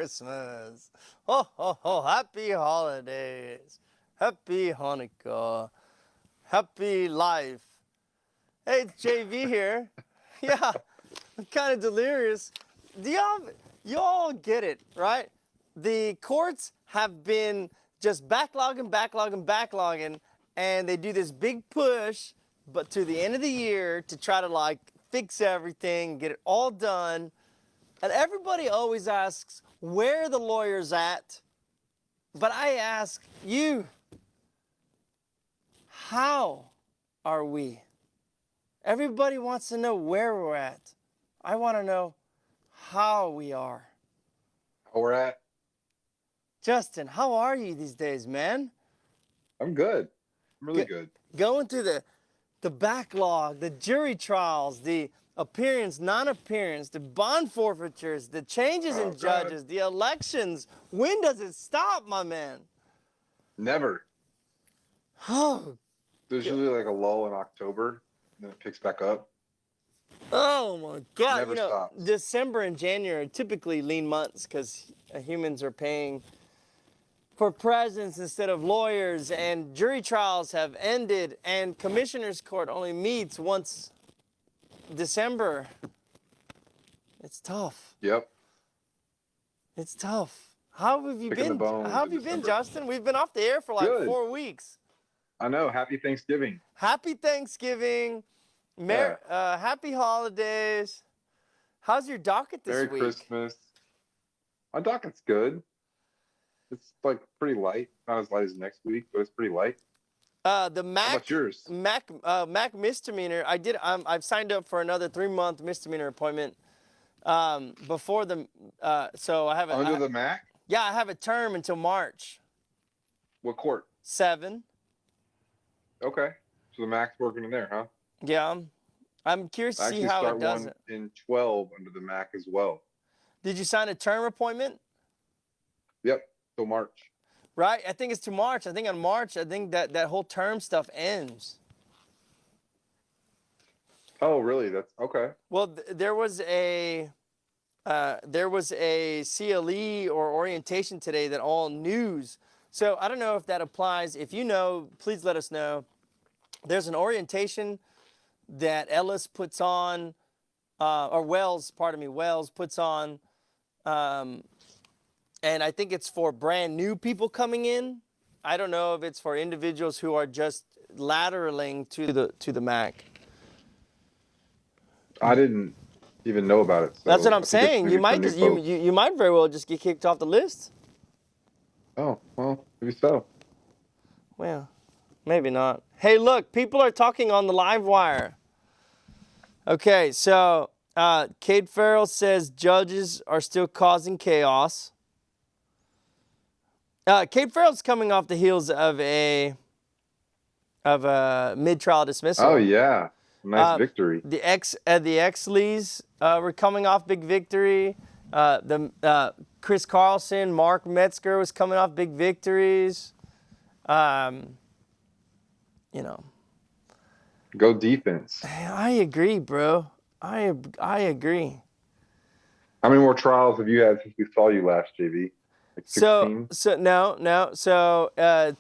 Christmas. Ho, ho, ho. Happy holidays. Happy Hanukkah. Happy life. Hey, it's JV here. Yeah, I'm kind of delirious. You all get it, right? The courts have been just backlogging, and they do this big push, but to the end of the year to try to like fix everything, get it all done. And everybody always asks where the lawyer's at. But I ask you, how are we? Everybody wants to know where we're at. I want to know how we are. How we're at? Justin, how are you these days, man? I'm good. I'm really good. Going through the backlog, the jury trials, the appearance, non-appearance, the bond forfeitures, the changes in judges, the elections. When does it stop, my man? Never. Oh, There's usually like a lull in October, and then it picks back up. oh my God. Never stops. December and January are typically lean months because humans are paying for presents instead of lawyers, and jury trials have ended, and commissioner's court only meets once December. It's tough. Yep. It's tough. How have you Picking the been? bones How have in you been, December. Justin? We've been off the air for like Good. 4 weeks. I know. Happy Thanksgiving. Happy Thanksgiving. Happy holidays. How's your docket this Merry week? Christmas. My docket's good. It's like pretty light. Not as light as next week, but it's pretty light. The How about yours? Mac misdemeanor. I've signed up for another 3-month misdemeanor appointment. Before the so I have Under the MAC? Yeah, I have a term until March What court? 7. Okay. So the MAC's working in there, huh? Yeah, I'm curious to I see actually how start it does one it. in 12 under the MAC as well. Did you sign a term appointment? Yep. Till March. Right, I think it's to March. I think on March, that whole term stuff ends. Oh, really? That's okay. Well, there was a CLE or orientation today that all news. So I don't know if that applies. If you know, please let us know. There's an orientation that Ellis puts on, or Wells puts on, and I think it's for brand new people coming in. I don't know if it's for individuals who are just lateraling to the MAC. I didn't even know about it. So That's what I'm I think it's saying. maybe You for might new just folks. you might very well just get kicked off the list. Oh, well, maybe so. Well, maybe not. Hey, look, people are talking on the live wire. Okay, so Cade Farrell says judges are still causing chaos. Cade Farrell's coming off the heels of a mid-trial dismissal. Oh, yeah. Nice victory. The Exleys were coming off big victory. Chris Carlson, Mark Metzger was coming off big victories. Go defense. I agree, bro. I agree. How many more trials have you had since we saw you last, JV? Like 16? So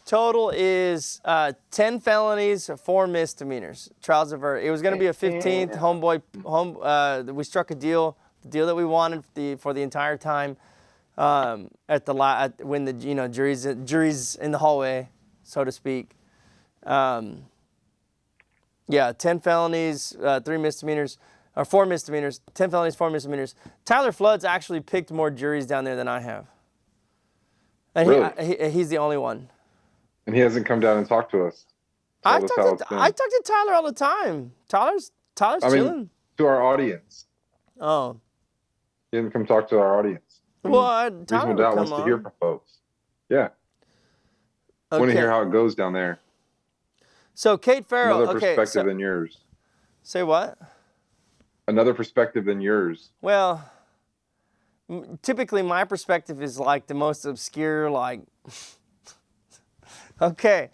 total is 10 felonies, 4 misdemeanors. Trials of it was going to be a 15th. We struck a deal, the deal that we wanted for the entire time. When the jury's in the hallway, so to speak. 10 felonies, 3 misdemeanors, or 4 misdemeanors. 10 felonies, 4 misdemeanors. Tyler Flood's actually picked more juries down there than I have. And Really? he's the only one. And he hasn't come down and talked to us. I talk to Tyler all the time. Tyler's chilling. To our audience. Oh. He didn't come talk to our audience. Well, Tyler Reasonable Doubt wants to hear from folks. Yeah. I want to hear how it goes down there. So Cade Farrell. Another perspective than yours. Say what? Another perspective than yours. Well, typically my perspective is like the most obscure, like, okay.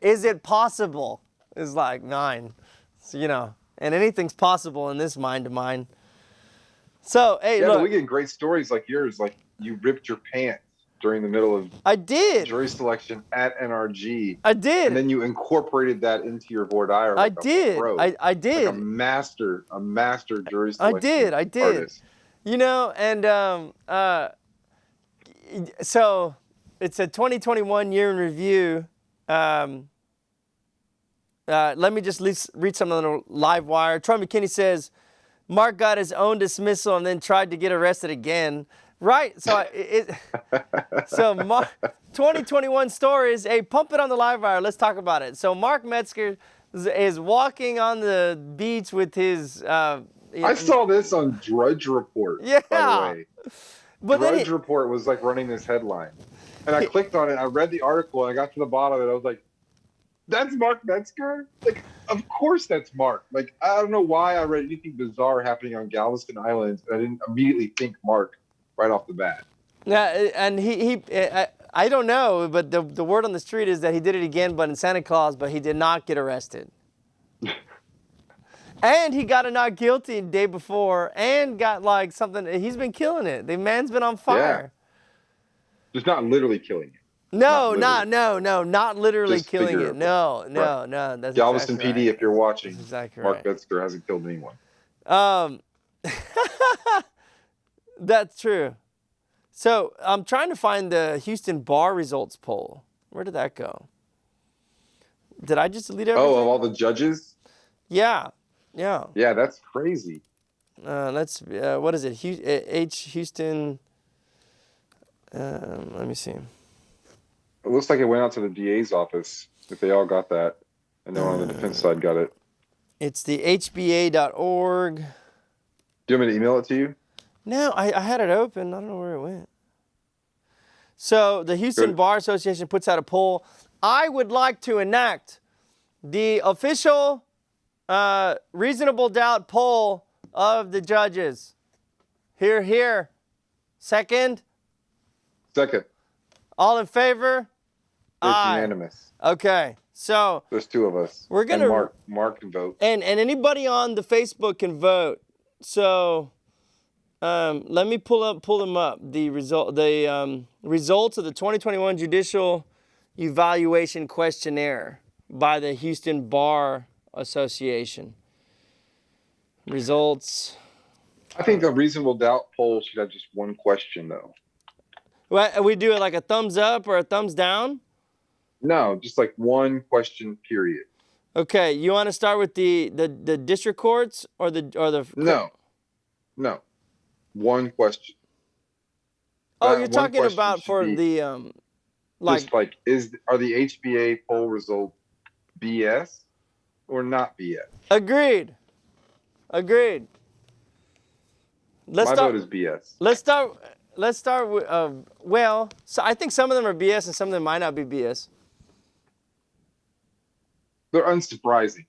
Is it possible? Is like 9. So, and anything's possible in this mind of mine. So, hey, Yeah, but we look, get great stories like yours. Like you ripped your pants during the middle of I did. jury selection at NRG, I and did. then you incorporated that into your voir dire I like a did. pro, I like did. a master jury I selection did. I did. artist. You know, and so it's a 2021 year in review. Let me just read something on the live wire. Troy McKinney says, Mark got his own dismissal and then tried to get arrested again. Right? So so Mark, 2021 stories. Hey, pump it on the live wire. Let's talk about it. So Mark Metzger is walking on the beach with his. I saw this on Drudge Report, by the Yeah. way. But then Drudge Report was like running this headline. And I clicked on it, I read the article, and I got to the bottom of it. I was like, that's Mark Metzger? Like, of course that's Mark. Like, I don't know why I read anything bizarre happening on Galveston Island. I didn't immediately think Mark right off the bat. Yeah, and I don't know, but the word on the street is that he did it again, but in Santa Claus, but he did not get arrested. And he got a not guilty the day before and got like something. He's been killing it. The man's been on fire. Yeah. Just not literally killing it. No, not literally Just killing it. No. That's Galveston exactly PD, right. if you're watching, That's exactly Mark right. Metzger hasn't killed anyone. That's true. So I'm trying to find the Houston bar results poll. Where did that go? Did I just delete everything? Oh, of all the judges? Yeah. Yeah, that's crazy. Let's. What is it? Houston. Let me see. It looks like it went out to the DA's office. If they all got that, and no one on the defense side got it. It's the hba.org. Do you want me to email it to you? No, I had it open. I don't know where it went. So the Houston Bar Association puts out a poll. I would like to enact the official reasonable doubt poll of the judges. Here. Second. All in favor? It's unanimous. Okay. So there's two of us. We're gonna and Mark can vote. And anybody on the Facebook can vote. So let me pull them up. The results of the 2021 Judicial Evaluation Questionnaire by the Houston Bar Association. Results. I think a reasonable doubt poll should have just one question, though. What, we do it like a thumbs up or a thumbs down? No, just like one question, period. Okay, you want to start with the district courts or the No. One question. Oh, you're talking about for the like just like are the HBA poll results BS or not BS? Agreed. My vote is BS. Let's start with well, so I think some of them are BS and some of them might not be BS. They're unsurprising.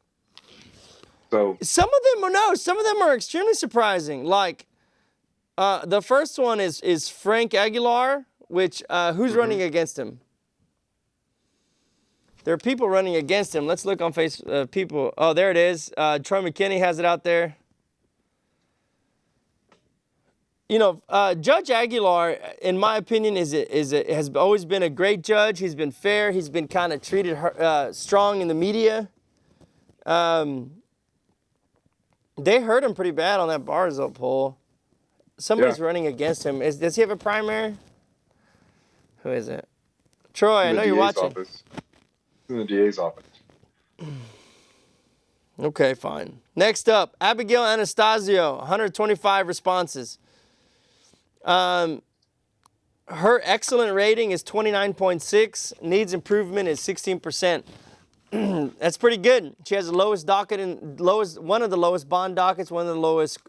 So some of them are extremely surprising. Like the first one is Frank Aguilar, which who's running against him? There are people running against him. Let's look on Facebook. People. Oh, there it is. Troy McKinney has it out there. You know, Judge Aguilar, in my opinion, has always been a great judge. He's been fair. He's been kind of treated strong in the media. They hurt him pretty bad on that bar result poll. Somebody's running against him. Does he have a primary? Who is it? Troy, I know you're watching. Office. It's in the DA's office. Okay, fine. Next up, Abigail Anastasio, 125 responses. Her excellent rating is 29.6. Needs improvement is 16%. That's pretty good. She has the lowest docket one of the lowest bond dockets, one of the lowest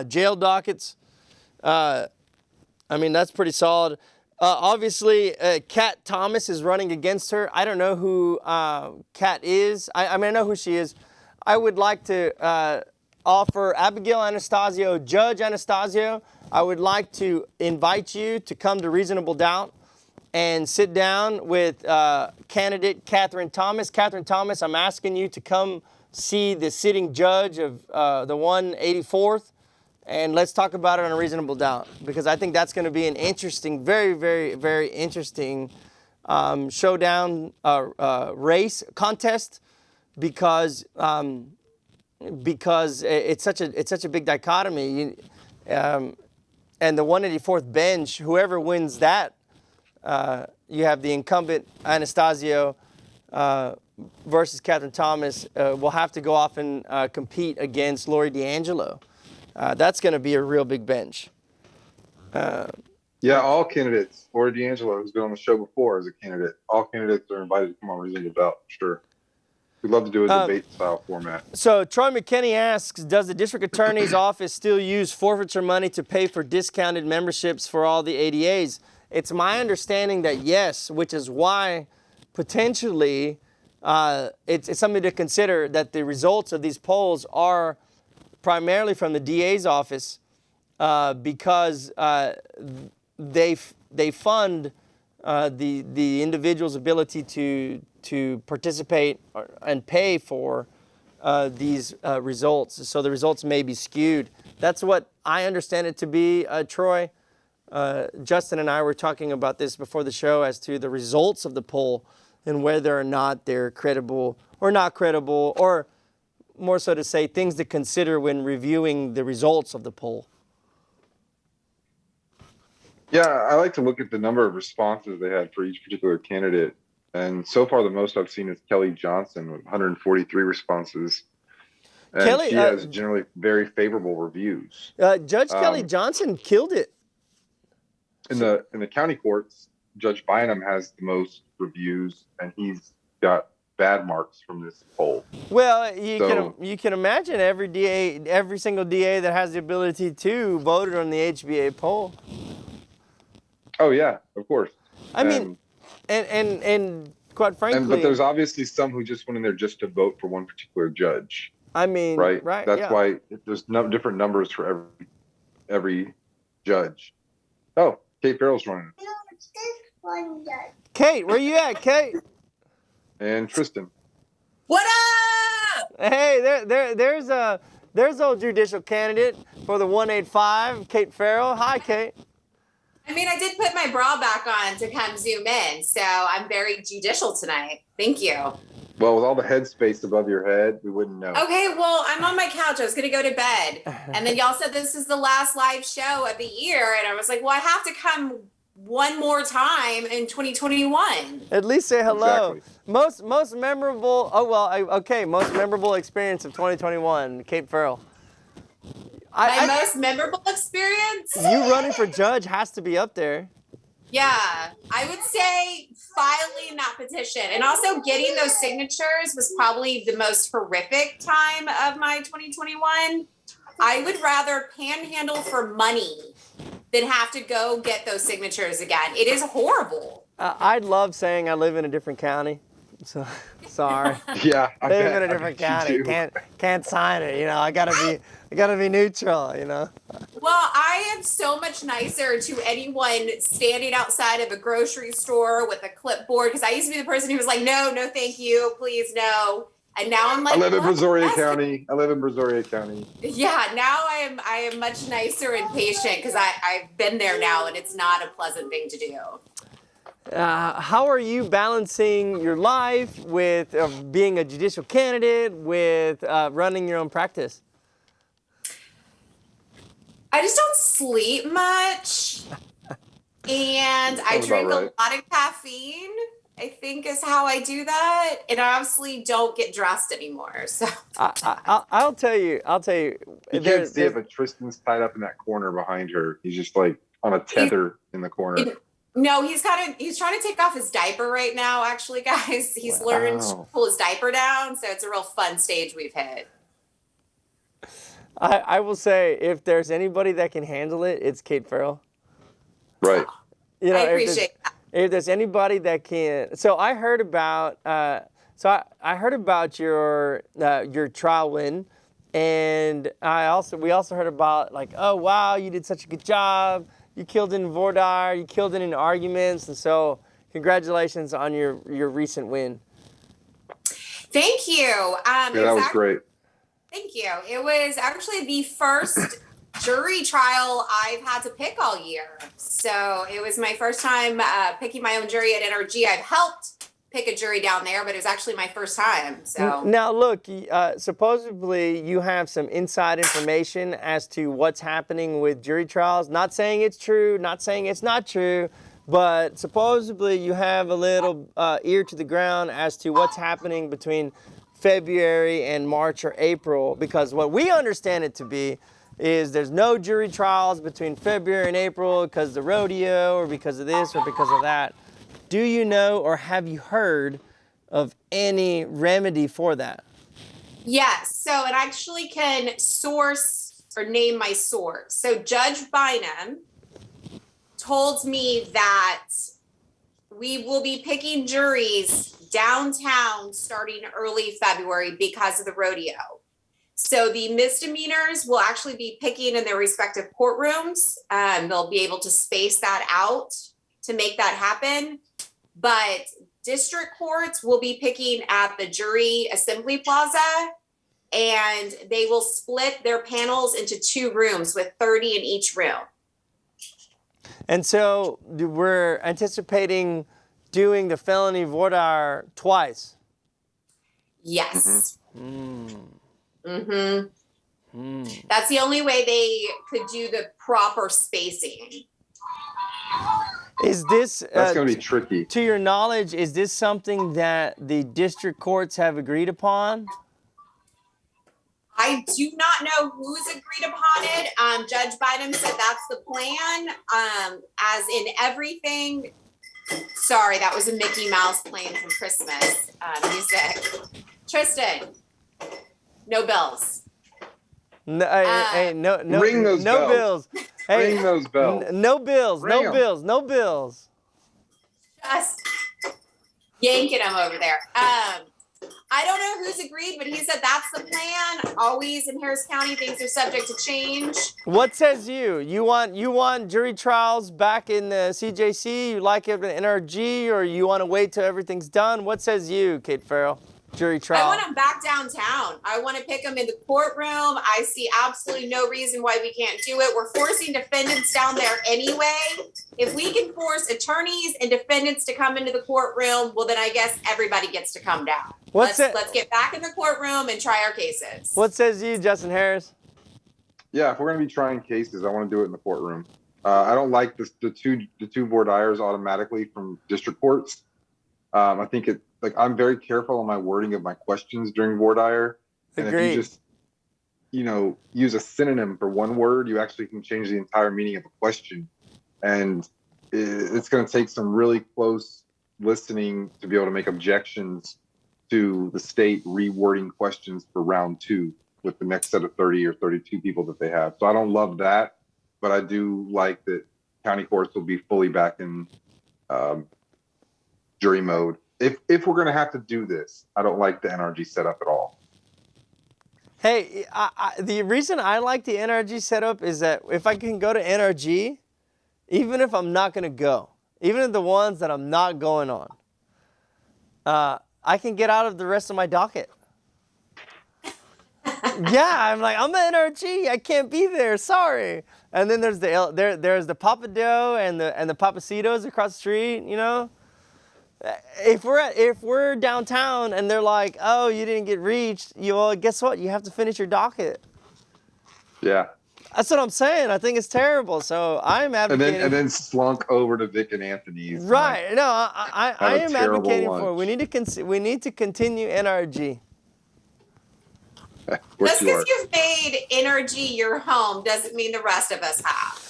jail dockets. I mean, that's pretty solid. Obviously, Kat Thomas is running against her. I don't know who Kat is. I mean, I know who she is. I would like to offer Abigail Anastasio, Judge Anastasio, I would like to invite you to come to Reasonable Doubt and sit down with candidate Catherine Thomas. Catherine Thomas, I'm asking you to come see the sitting judge of the 184th, and let's talk about it on a reasonable doubt, because I think that's going to be an interesting, very, very, very interesting showdown race contest, because it's such a big dichotomy. And the 184th bench, whoever wins that, you have the incumbent Anastasio versus Catherine Thomas, will have to go off and compete against Lori D'Angelo. That's going to be a real big bench. Yeah, all candidates. Lori D'Angelo, who's been on the show before as a candidate. All candidates are invited to come on Reasonable Doubt, sure. We'd love to do a debate-style format. So Troy McKinney asks, does the district attorney's office still use forfeiture money to pay for discounted memberships for all the ADAs? It's my understanding that yes, which is why potentially it's something to consider, that the results of these polls are primarily from the DA's office, because they fund the individual's ability to participate and pay for these results. So the results may be skewed. That's what I understand it to be, Troy. Justin and I were talking about this before the show as to the results of the poll and whether or not they're credible or not credible, or more so to say, things to consider when reviewing the results of the poll. Yeah, I like to look at the number of responses they had for each particular candidate. And so far, the most I've seen is Kelly Johnson with 143 responses. And Kelly, she has generally very favorable reviews. Judge Kelly Johnson killed it. In the county courts, Judge Bynum has the most reviews, and he's got bad marks from this poll. Well, you can imagine every single DA that has the ability to voted on the HBA poll. Oh yeah, of course. I mean, and quite frankly, but there's obviously some who just went in there just to vote for one particular judge. I mean, right? That's yeah. why there's different numbers for every judge. Oh, Kate Farrell's running. No, it's this one judge. Kate, where you at, Kate? And Tristan. What up? Hey, there's old judicial candidate for the 185, Kate Farrell. Hi, Kate. I mean, I did put my bra back on to come zoom in, so I'm very judicial tonight. Thank you. Well, with all the headspace above your head, we wouldn't know. Okay, well, I'm on my couch. I was going to go to bed. And then y'all said this is the last live show of the year. And I was like, well, I have to come one more time in 2021. At least say hello. Exactly. Most memorable, most memorable experience of 2021, Kate Farrell. My most memorable experience? You running for judge has to be up there. Yeah, I would say filing that petition and also getting those signatures was probably the most horrific time of my 2021. I would rather panhandle for money than have to go get those signatures again. It is horrible. I'd love saying I live in a different county. So sorry. Yeah, I live bet. in a different county. Can't sign it. You know, I gotta be neutral. You know. Well, I am so much nicer to anyone standing outside of a grocery store with a clipboard, because I used to be the person who was like, no, thank you, please, no. And now I'm like, I live in Brazoria County. Yeah, now I am much nicer and patient because I've been there now, and it's not a pleasant thing to do. How are you balancing your life with being a judicial candidate with running your own practice? I just don't sleep much, and I drink a lot of caffeine, I think is how I do that. And I obviously don't get dressed anymore. So I'll tell you. You can't see it, but Tristan's tied up in that corner behind her. He's just like on a tether in the corner. No, he's trying to take off his diaper right now, actually, guys. He's learned to pull his diaper down, so it's a real fun stage we've hit. I will say, if there's anybody that can handle it, it's Kate Farrell. Right. You know, I appreciate that. If there's anybody that can, so I heard about, I heard about your trial win, and we also heard about, like, oh wow, you did such a good job. You killed it in voir dire, you killed it in arguments, and so congratulations on your recent win. Thank you. Yeah, that was great. Thank you. It was actually the first jury trial I've had to pick all year. So it was my first time picking my own jury at NRG. I've helped pick a jury down there, but it was actually my first time. So Now look, supposedly you have some inside information as to what's happening with jury trials. Not saying it's true, not saying it's not true, but supposedly you have a little ear to the ground as to what's happening between February and March or April, because what we understand it to be is there's no jury trials between February and April because of the rodeo or because of this or because of that. Do you know or have you heard of any remedy for that? yes, so it actually can source or name my source. So Judge Bynum told me that we will be picking juries downtown starting early February because of the rodeo. So the misdemeanors will actually be picking in their respective courtrooms. They'll be able to space that out to make that happen. But district courts will be picking at the jury assembly plaza, and they will split their panels into 2 rooms with 30 in each room. And so we're anticipating doing the felony voir dire twice. Yes. That's the only way they could do the proper spacing. Is this That's going to be tricky. to your knowledge, is this something that the district courts have agreed upon? I do not know who's agreed upon it. Judge Bynum said that's the plan. As in everything. Sorry, that was a Mickey Mouse playing some Christmas music. Tristan, no bills. No, hey, no, Ring those no bells. bills. Hey, Ring those bells. No bills. Ring No 'em. bills. No bills. Just yanking him over there. I don't know who's agreed, but he said that's the plan. Always in Harris County, things are subject to change. What says you? You want jury trials back in the CJC? You like it in NRG, or you want to wait till everything's done? What says you, Kate Farrell? Jury trial. I want them back downtown. I want to pick them in the courtroom. I see absolutely no reason why we can't do it. We're forcing defendants down there anyway. If we can force attorneys and defendants to come into the courtroom, well, then I guess everybody gets to come down. Let's get back in the courtroom and try our cases. What says you, Justin Harris? Yeah, if we're going to be trying cases, I want to do it in the courtroom. I don't like the two voir dires automatically from district courts. I think I'm very careful on my wording of my questions during voir dire. And Agreed. if you just, use a synonym for one word, you actually can change the entire meaning of a question. And it's going to take some really close listening to be able to make objections to the state rewording questions for round 2 with the next set of 30 or 32 people that they have. So I don't love that, but I do like that county courts will be fully back in jury mode. If we're going to have to do this, I don't like the NRG setup at all. Hey, the reason I like the NRG setup is that if I can go to NRG, even if I'm not going to go, even if the ones that I'm not going on, I can get out of the rest of my docket. Yeah, I'm at NRG. I can't be there. Sorry. And then there's there's the Papadio and the Papacitos across the street. If we're downtown and they're like, oh, you didn't get reached, well, guess what? You have to finish your docket. Yeah. That's what I'm saying. I think it's terrible. So I'm advocating. And then slunk over to Vic and Anthony's. Right. No, I am advocating lunch. for it. We need to continue NRG. Just because you've made NRG your home doesn't mean the rest of us have.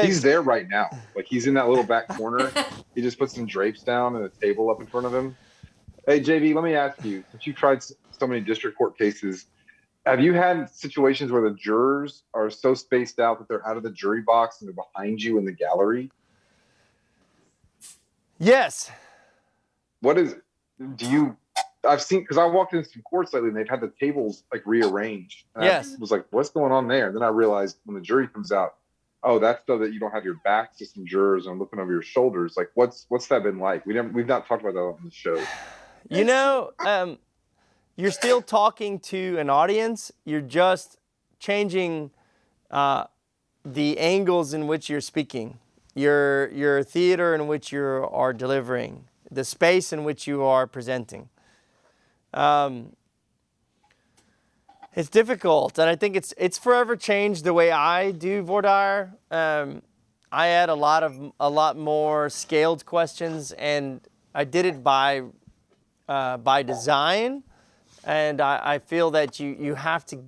He's there right now. He's in that little back corner. He just put some drapes down and a table up in front of him. Hey, JV, let me ask you, since you've tried so many district court cases, have you had situations where the jurors are so spaced out that they're out of the jury box and they're behind you in the gallery? Yes. I've seen, because I walked into some courts lately and they've had the tables rearranged. And yes. I was like, what's going on there? And then I realized when the jury comes out, oh, that's so that you don't have your back to some jurors and looking over your shoulders. What's that been like? We've not talked about that on the show. you're still talking to an audience. You're just changing the angles in which you're speaking, your theater in which you are delivering, the space in which you are presenting. It's difficult, and I think it's forever changed the way I do voir dire. I add a lot more scaled questions, and I did it by design. And I feel that you have to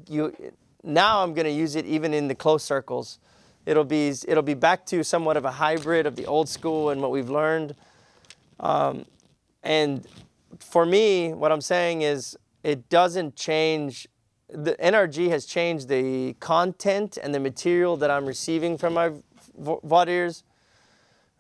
now I'm going to use it even in the close circles. It'll be back to somewhat of a hybrid of the old school and what we've learned. And for me, what I'm saying is it doesn't change. The NRG has changed the content and the material that I'm receiving from my voir dires.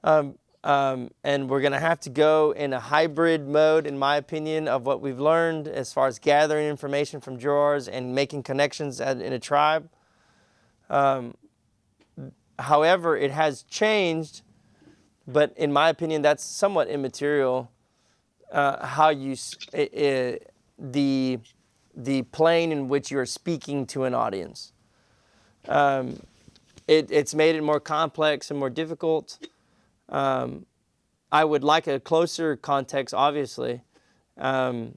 And we're going to have to go in a hybrid mode, in my opinion, of what we've learned as far as gathering information from jurors and making connections in a tribe. However, it has changed, but in my opinion, that's somewhat immaterial. How you the plane in which you're speaking to an audience. It's made it more complex and more difficult. I would like a closer context, obviously, but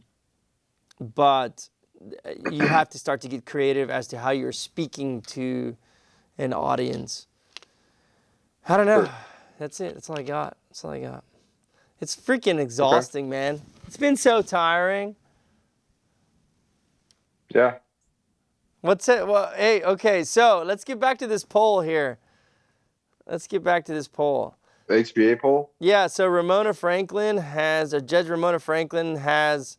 you have to start to get creative as to how you're speaking to an audience. I don't know. That's it. That's all I got. That's all I got. It's freaking exhausting, man. It's been so tiring. Yeah. What's it? Well, hey, okay, so let's get back to this poll here. The HBA poll? Yeah, so Judge Ramona Franklin has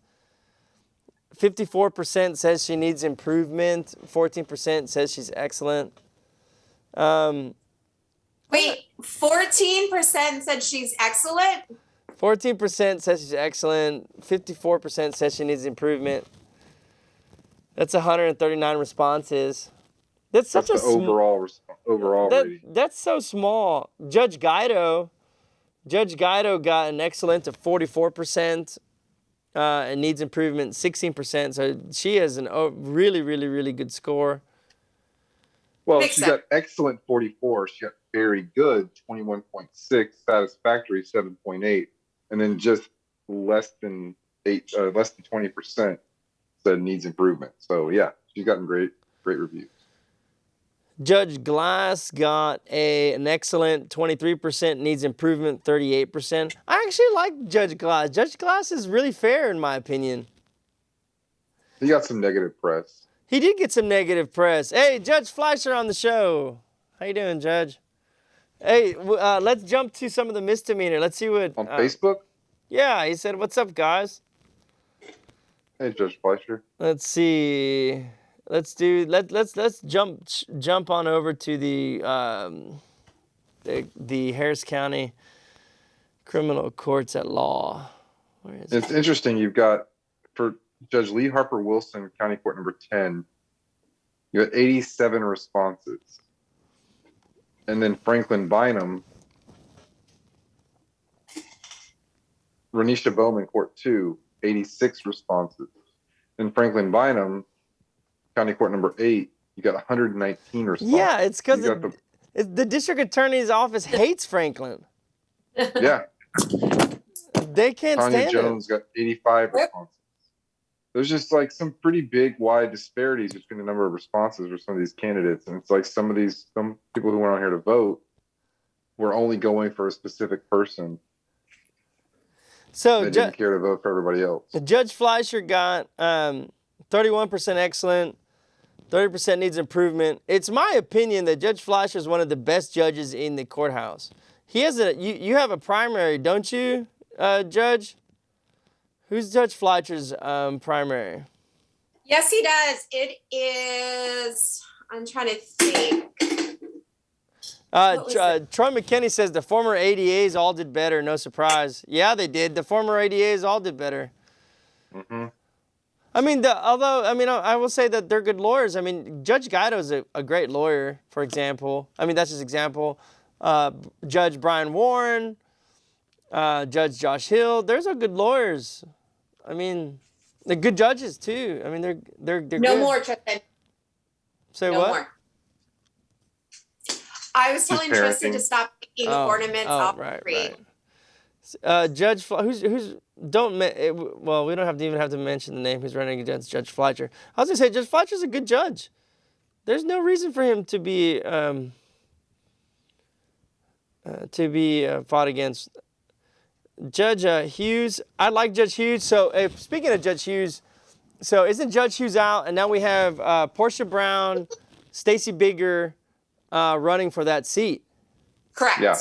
54% says she needs improvement, 14% says she's excellent. Wait, 14% said she's excellent? 14% says she's excellent, 54% says she needs improvement. That's 139 responses. That's such the overall rating. That's so small. Judge Guido got an excellent of 44%, and needs improvement 16%. So she has a really, really, really good score. Well, she got excellent 44. She got very good 21.6, satisfactory 7.8, and then just less than 20% said needs improvement. So yeah, she's gotten great reviews. Judge Glass got an excellent 23%, needs improvement 38%. I actually like Judge Glass. Judge Glass is really fair in my opinion. He got some negative press. He did get some negative press. Hey, Judge Fleischer on the show. How you doing, Judge? Hey, let's jump to some of the misdemeanor. Let's see what... On Facebook? Yeah, he said, "What's up, guys?" Hey, Judge Fleischer. Let's see. Let's jump on over to the Harris County Criminal Courts at Law. Where is it's interesting. You've got for Judge Lee Harper Wilson, County Court number 10. You got 87 responses, and then Franklin Bynum, Renisha Bowman, Court 2, 86 responses. And Franklin Bynum, County Court number 8, you got 119 responses. Yeah, it's because the district attorney's office hates Franklin. Yeah. They can't Tanya stand Jones got 85 responses. There's just like some pretty big, wide disparities between the number of responses for some of these candidates. And it's like some people who went on here to vote were only going for a specific person. So they didn't care to vote for everybody else. Judge Fleischer got 31% excellent, 30% needs improvement. It's my opinion that Judge Fleischer is one of the best judges in the courthouse. He has you have a primary, don't you, Judge? Who's Judge Fleischer's primary? Yes, he does. It is, I'm trying to think. Troy McKinney says the former ADAs all did better. No surprise. Yeah, they did. The former ADAs all did better. Mm-hmm. I mean, I will say that they're good lawyers. I mean, Judge Guido's a great lawyer, for example. I mean, that's just an example. Judge Brian Warren, Judge Josh Hill, those are good lawyers. I mean, They're good judges too. I mean, they're No good. more, Tristan. Say No what? more. I was telling Tristan parenting. to stop making ornaments off the right, tree. right. Judge, who's don't well, we don't have to even have to mention the name who's running against Judge Fletcher. I was gonna say Judge Fletcher's a good judge. There's no reason for him to be fought against. Judge Hughes, I like Judge Hughes. So speaking of Judge Hughes, so isn't Judge Hughes out? And now we have Portia Brown, Stacey Bigger running for that seat. Correct. Yeah.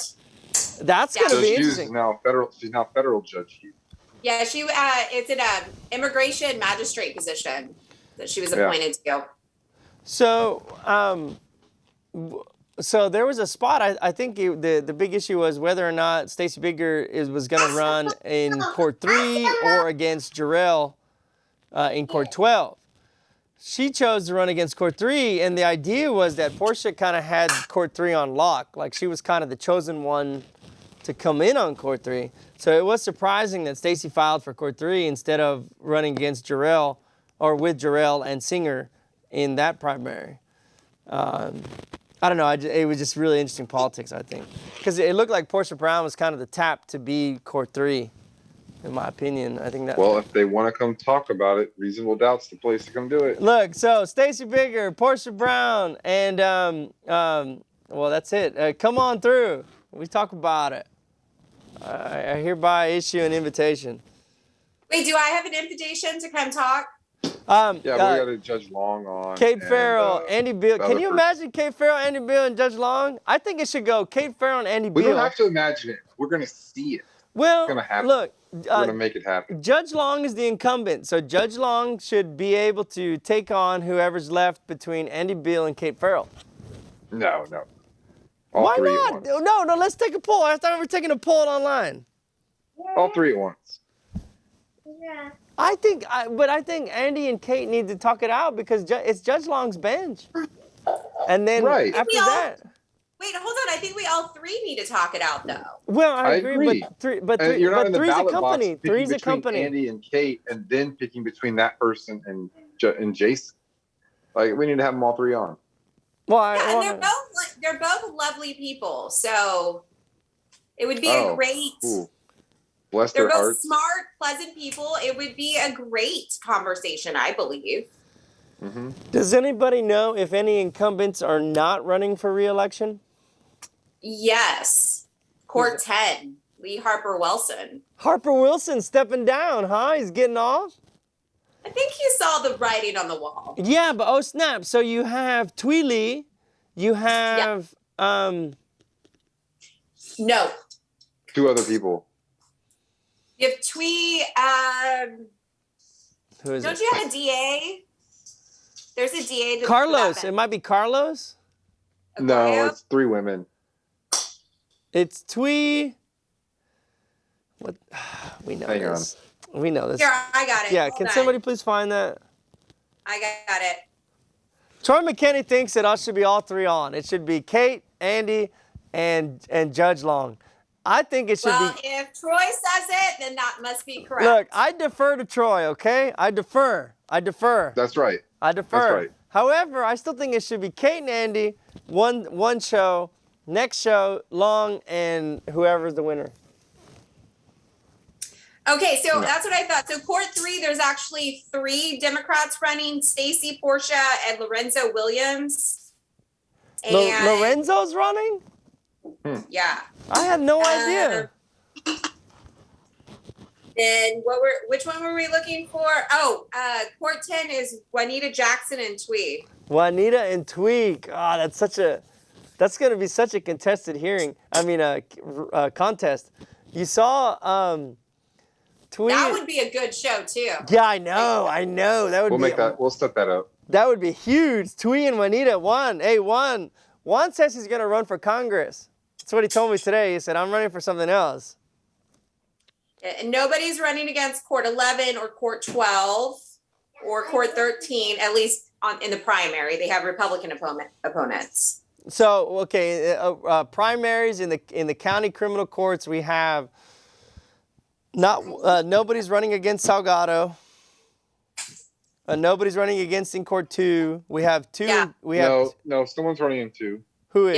That's going to Judge be Hughes interesting. is now federal. She's now federal Judge Hughes. Yeah, it's an immigration magistrate position that she was appointed to. So, so there was a spot. I think the big issue was whether or not Stacey Bigger was going to run in Court 3 or against Jarrell in Court 12. She chose to run against Court 3, and the idea was that Portia kind of had Court 3 on lock. Like, she was kind of the chosen one to come in on Court 3. So it was surprising that Stacey filed for Court 3 instead of running against Jarrell or with Jarrell and Singer in that primary. I don't know. It was just really interesting politics, I think. Because it looked like Portia Brown was kind of the tap to be Court 3, in my opinion. I think that. Well, if they want to come talk about it, Reasonable Doubt's the place to come do it. Look, so Stacey Bigger, Portia Brown, and, well, that's it. Come on through. We talk about it. I hereby issue an invitation. Wait, do I have an invitation to come talk? Yeah, we got a Judge Long on. Kate Farrell, Andy Beal. Can you person. imagine Kate Farrell, Andy Beal, and Judge Long? I think it should go Kate Farrell and Andy We Beal. don't have to imagine it. We're going to see it. Well, It's gonna happen. look, We're going to make it happen. Judge Long is the incumbent, so Judge Long should be able to take on whoever's left between Andy Beal and Kate Farrell. No. All Why three not? at once. No, let's take a poll. I thought we were taking a poll online. All three at once. Yeah. I think Andy and Kate need to talk it out because it's Judge Long's bench. And then Right. after We all- that, Wait, hold on. I think we all three need to talk it out, though. well, I I agree, agree. but And you're not in the three's a ballot box company. picking Three's a between company. Andy and Kate, and then picking between that person and Jason. Like, we need to have them all three on. Well, Yeah, and they're both lovely people, so it would be a great. Ooh. Bless They're their both hearts. smart, pleasant people. It would be a great conversation, I believe. Mm-hmm. Does anybody know if any incumbents are not running for re-election? Yes. Court 10, Lee Harper Wilson. Harper Wilson stepping down, huh? He's getting off? I think you saw the writing on the wall. Yeah, but oh snap. So you have Tweely, you have No. Two other people. You have Twee. who is Don't it? you have a DA? There's a DA. Carlos. It might be Carlos. No, it's three women. It's Twee. What? We know Hang this. We know this. Here, I got it. Yeah, Hold can on. somebody please find that? I got it. Troy McKinney thinks that us should be all three on. It should be Kate, Andy, and Judge Long. I think it should Well, be. if Troy says it, then that must be correct. Look, I defer to Troy, okay? I defer. That's right. I defer. That's right. However, I still think it should be Kate and Andy, one show, next show, Long, and whoever's the winner. Okay, so that's what I thought. So Court 3, there's actually 3 Democrats running: Stacey, Portia, and Lorenzo Williams. And Lorenzo's running? yeah. I had no idea. Then which one were we looking for? Oh, Court 10 is Juanita Jackson and Twee. Juanita and Tweak. Ah, that's going to be such a contested hearing. I mean, contest. You saw Tweak. That would be a good show too. Yeah, I know. That would We'll be. make that. We'll set that up. That would be huge. Twee and Juanita. Juan says he's going to run for Congress. That's what he told me today. He said, I'm running for something else. And nobody's running against Court 11 or Court 12 or Court 13, at least in the primary. They have Republican opponents. So, okay, primaries in the county criminal courts, we have nobody's running against Salgado. Nobody's running against in court 2. We have 2. Yeah. We have No, someone's running in 2. who is?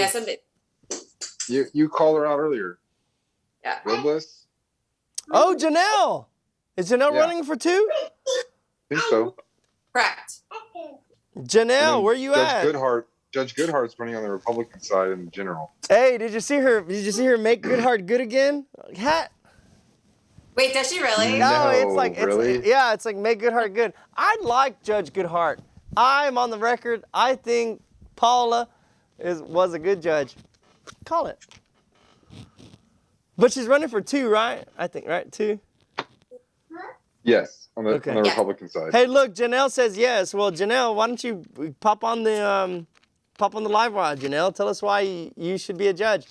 Yes, You called her out earlier. yeah. Robles? Oh, Janelle. Is Janelle Yeah. running for 2? I think so. Correct. Janelle, where you at? Judge Goodhart's running on the Republican side in general. Hey, did you see her? Did you see her make Goodhart good again? Hat. Wait, does she really? No, it's No, like really? it's like make Goodhart good. I like Judge Goodhart. I'm on the record. I think Paula was a good judge. Call it. But she's running for 2, right? I think, right? 2. Yes, on the Okay. Republican side. Hey, look, Janelle says yes. Well, Janelle, why don't you pop on the live wire, Janelle? Tell us why you should be a judge.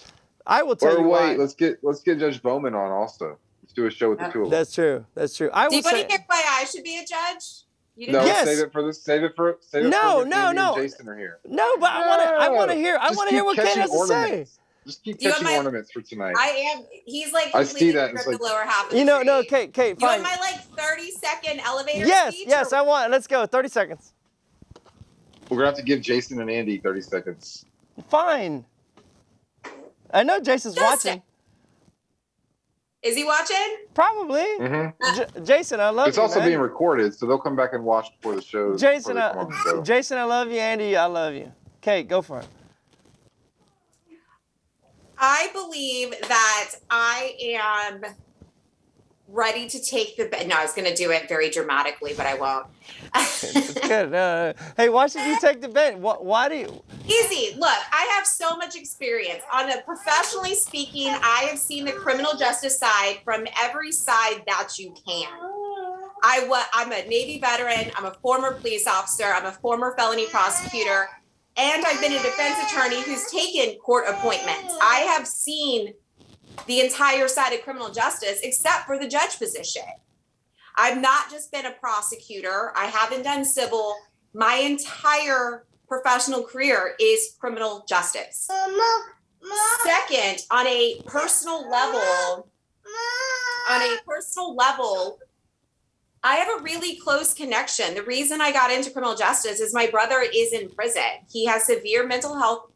I will tell Or you wait, why. let's get Judge Bowman on also. Let's do a show with the 2 of them. That's true. That's true. I Do you will want say. to hear why I should be a judge? You didn't No, know? Yes. save it for No, when no, Andy no. and Jason are here. No, but I want to hear. I Just want to hear keep what Kate catching has to say. ornaments. Just keep Do you want catching my- ornaments for tonight. I am. He's like I see completely that, ripped it's like- the lower half of You the know, no, tree. Kate, You fine. want my like 30-second elevator Yes, speech? yes, or- I want. Let's go. 30 seconds. We're gonna have to give Jason and Andy 30 seconds. Fine. I know Jason's Just watching. Is he watching? Probably. Mm-hmm. Jason, I love It's you, also man. being recorded, so they'll come back and watch before the show. Jason, before they come on the show. Jason, I love you. Andy, I love you. Kate, go for it. I believe that I am ready to take the no, I was going to do it very dramatically, but I won't. It's good. Hey, why should you take the bet? Why do you? Easy. Look, I have so much experience. On a professionally speaking, I have seen the criminal justice side from every side that you can. I'm a Navy veteran. I'm a former police officer. I'm a former felony prosecutor. And I've been a defense attorney who's taken court appointments. I have seen the entire side of criminal justice except for the judge position. I've not just been a prosecutor. I haven't done civil. My entire professional career is criminal justice. Second, on a personal level, I have a really close connection. The reason I got into criminal justice is my brother is in prison. He has severe mental health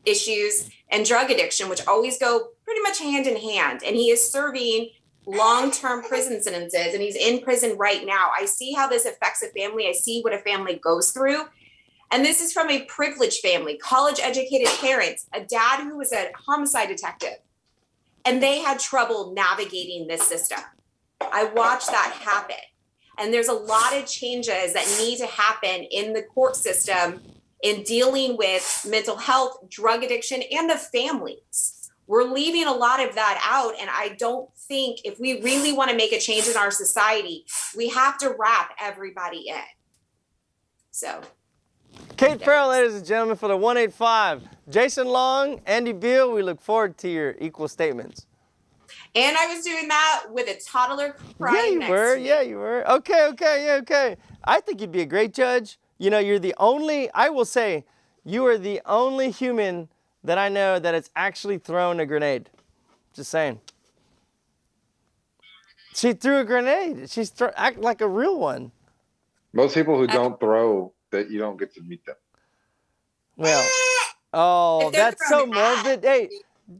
issues and drug addiction, which always go pretty much hand in hand. And he is serving long-term prison sentences, and he's in prison right now. I see how this affects a family. I see what a family goes through. And this is from a privileged family, college-educated parents, a dad who was a homicide detective, and they had trouble navigating this system. I watched that happen. And there's a lot of changes that need to happen in the court system in dealing with mental health, drug addiction, and the families. We're leaving a lot of that out. And I don't think if we really want to make a change in our society, we have to wrap everybody in. So. Kate Farrell, ladies and gentlemen, for the 185. Jason Long, Andy Beal, we look forward to your equal statements. And I was doing that with a toddler crying next to me. Yeah, you were. Okay. I think you'd be a great judge. You know, you're the only, I will say, you are the only human that I know that has actually thrown a grenade. Just saying. She threw a grenade. Act like a real one. Most people who don't throw, that you don't get to meet them. Well, oh, If they're that's so throwing at morbid. Hey,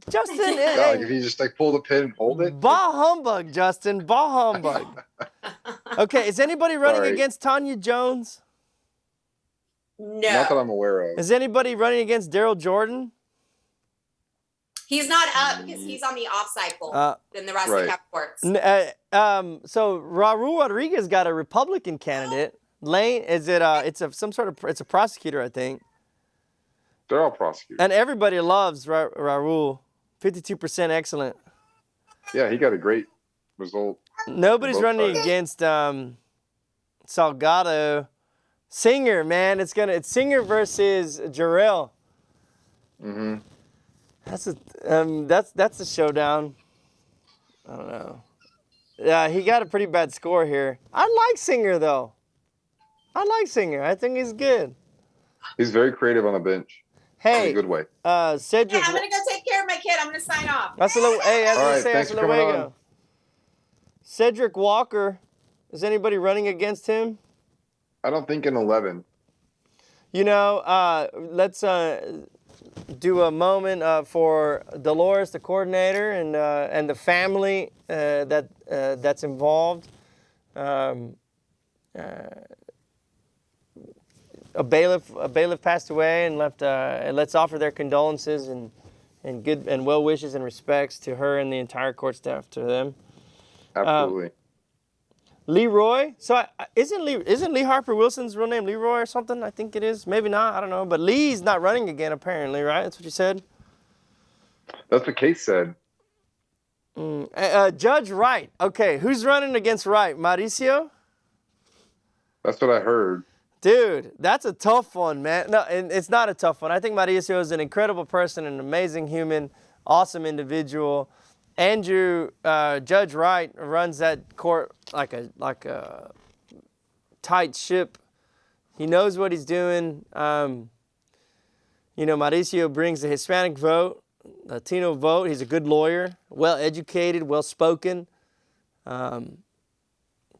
Justin, Yeah, like if you just like pull the pin and hold it. bah humbug, Justin, bah humbug. Okay, is anybody running Sorry. against Tanya Jones? Not that No, I'm aware of. Is anybody running against Daryl Jordan? he's not up because he's on the off cycle than the rest right. of the courts. So Raul Rodriguez got a Republican candidate. Lane, is it? It's a prosecutor, I think. They're all prosecutors. And everybody loves Raul. 52% excellent. Yeah, he got a great result. Nobody's Both running sides. against Salgado. Singer, man, it's Singer versus Jarrell. Mm-hmm. That's a showdown. I don't know. Yeah, he got a pretty bad score here. I like Singer though. I think he's good. He's very creative on the bench. In Hey, a good way. Cedric. Yeah, I'm gonna go take care of my kid. I'm gonna sign off. That's All right, thanks for coming on. Cedric Walker. Is anybody running against him? I don't think in 11. You know, let's do a moment for Dolores, the coordinator, and the family that's involved. A bailiff passed away and left. And let's offer their condolences and good and well wishes and respects to her and the entire court staff, to them. Absolutely. Leroy. So isn't Lee Harper Wilson's real name Leroy or something? I think it is. Maybe not. I don't know. But Lee's not running again apparently, right? That's what you said. That's what Kate said. Judge Wright. Okay, who's running against Wright? Mauricio? That's what I heard. Dude, that's a tough one, man. No, it's not a tough one. I think Mauricio is an incredible person, an amazing human, awesome individual. Andrew, Judge Wright runs that court like a tight ship. He knows what he's doing. Mauricio brings the Hispanic vote, Latino vote. He's a good lawyer, well educated, well spoken.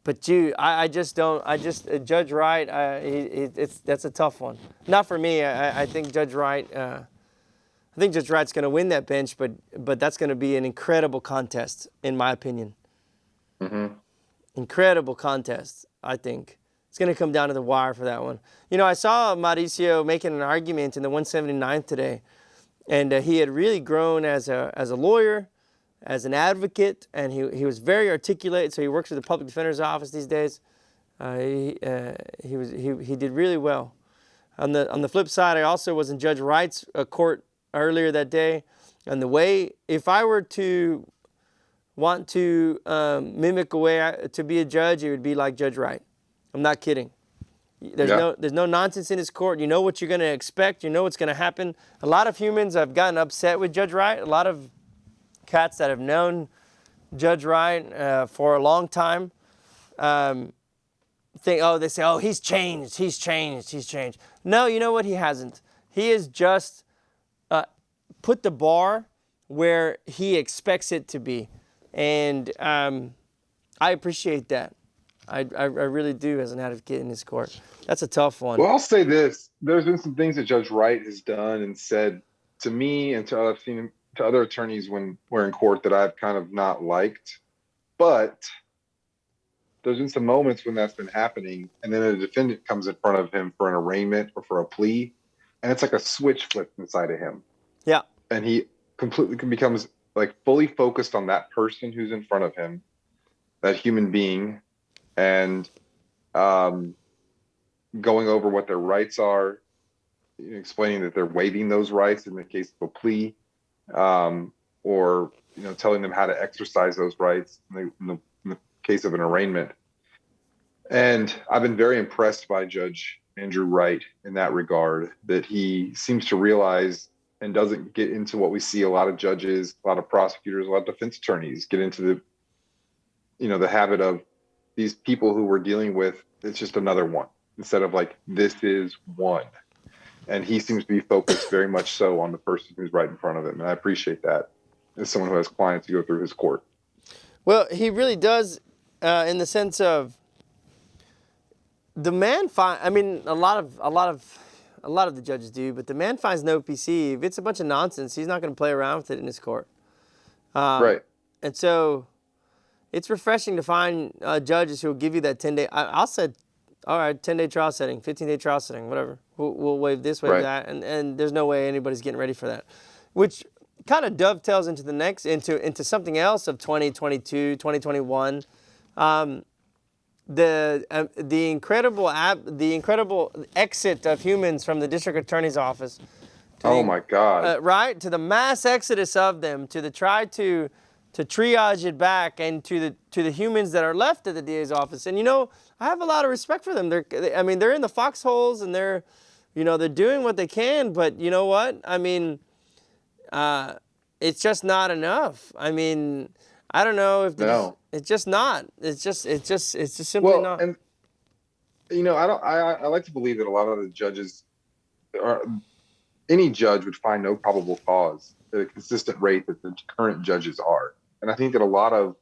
But Judge Wright, that's a tough one. Not for me. I think Judge Wright. I think Judge Wright's going to win that bench, but that's going to be an incredible contest, in my opinion. Mm-hmm. Incredible contest, I think. It's going to come down to the wire for that one. I saw Mauricio making an argument in the 179th today, and he had really grown as a lawyer, as an advocate, and he was very articulate. So he works with the public defender's office these days. He did really well. On the flip side, I also was in Judge Wright's court earlier that day, and if I were to want to mimic a way to be a judge, it would be like Judge Wright. I'm not kidding. There's no nonsense in his court. You know what you're going to expect. You know what's going to happen. A lot of humans have gotten upset with Judge Wright. A lot of cats that have known Judge Wright for a long time they say, oh, he's changed. No, you know what? He hasn't. He has just put the bar where he expects it to be. And I appreciate that. I really do, as an advocate in his court. That's a tough one. Well, I'll say this. There's been some things that Judge Wright has done and said to me and to other attorneys when we're in court that I've kind of not liked. But there's been some moments when that's been happening, and then a defendant comes in front of him for an arraignment or for a plea, and it's like a switch flipped inside of him. Yeah. And he completely becomes like fully focused on that person who's in front of him, that human being, and going over what their rights are, explaining that they're waiving those rights in the case of a plea, or telling them how to exercise those rights in the case of an arraignment. And I've been very impressed by Judge Andrew Wright in that regard, that he seems to realize and doesn't get into what we see a lot of judges, a lot of prosecutors, a lot of defense attorneys get into the habit of these people who we're dealing with. It's just another one, instead of like, this is one. And he seems to be focused very much so on the person who's right in front of him. And I appreciate that as someone who has clients to go through his court. Well, he really does, in the sense of the man. I mean, a lot of the judges do, but the man finds no PC. If it's a bunch of nonsense, he's not going to play around with it in his court. Right. And so, it's refreshing to find judges who will give you that 10-day. I'll say, all right, 10-day trial setting, 15-day trial setting, whatever. We'll waive this, waive that, and there's no way anybody's getting ready for that, which kind of dovetails into the next into something else of 2022, 2021. The incredible exit of humans from the district attorney's office. My God! Right, to the mass exodus of them, to the try to triage it back, and to the humans that are left at the DA's office. And I have a lot of respect for them. They're in the foxholes, and they're doing what they can. But you know what? I mean, it's just not enough. I mean, I don't know if it's just not. It's just simply not. And I like to believe that a lot of the judges any judge would find no probable cause at a consistent rate that the current judges are. And I think that a lot of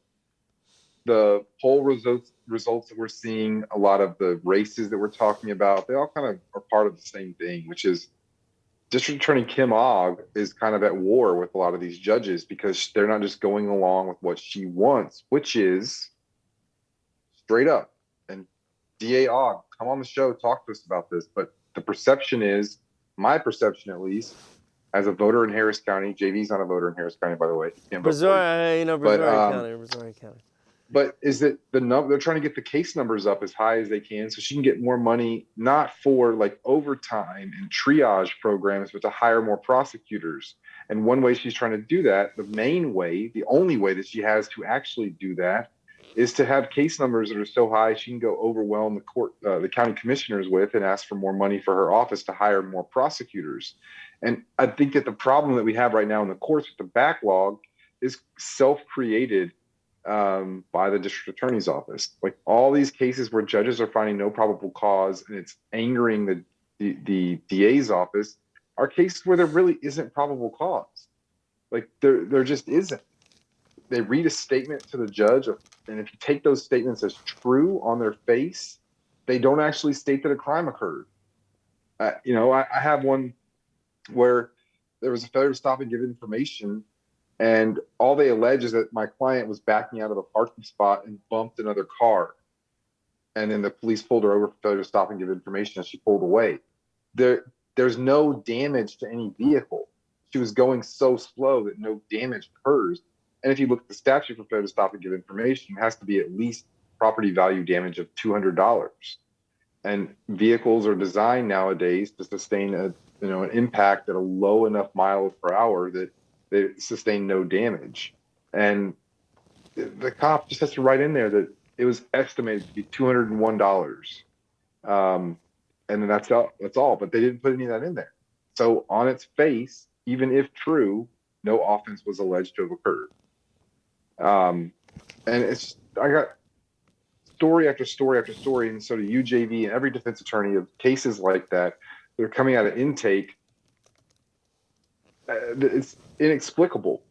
the poll results that we're seeing, a lot of the races that we're talking about, they all kind of are part of the same thing, which is District Attorney Kim Ogg is kind of at war with a lot of these judges because they're not just going along with what she wants, which is straight up. And DA Ogg, come on the show, talk to us about this. But the perception is, my perception at least, as a voter in Harris County, JV's not a voter in Harris County, by the way. Brazoria County. But is that they're trying to get the case numbers up as high as they can so she can get more money, not for like overtime and triage programs, but to hire more prosecutors. And one way she's trying to do that, the main way, the only way that she has to actually do that, is to have case numbers that are so high she can go overwhelm the county commissioners with and ask for more money for her office to hire more prosecutors. And I think that the problem that we have right now in the courts with the backlog is self-created by the district attorney's office. Like all these cases where judges are finding no probable cause and it's angering the DA's office are cases where there really isn't probable cause. Like there just isn't. They read a statement to the judge, and if you take those statements as true on their face, they don't actually state that a crime occurred. I have one where there was a failure to stop and give information, and all they allege is that my client was backing out of a parking spot and bumped another car. And then the police pulled her over for failure to stop and give information as she pulled away. There's no damage to any vehicle. She was going so slow that no damage occurs. And if you look at the statute for failure to stop and give information, it has to be at least property value damage of $200. And vehicles are designed nowadays to sustain an impact at a low enough miles per hour that they sustain no damage. And the cop just has to write in there that it was estimated to be $201. And then that's all. But they didn't put any of that in there. So on its face, even if true, no offense was alleged to have occurred. And I got story after story after story, and so do you, JV, and every defense attorney, of cases like that that are coming out of intake. It's inexplicable.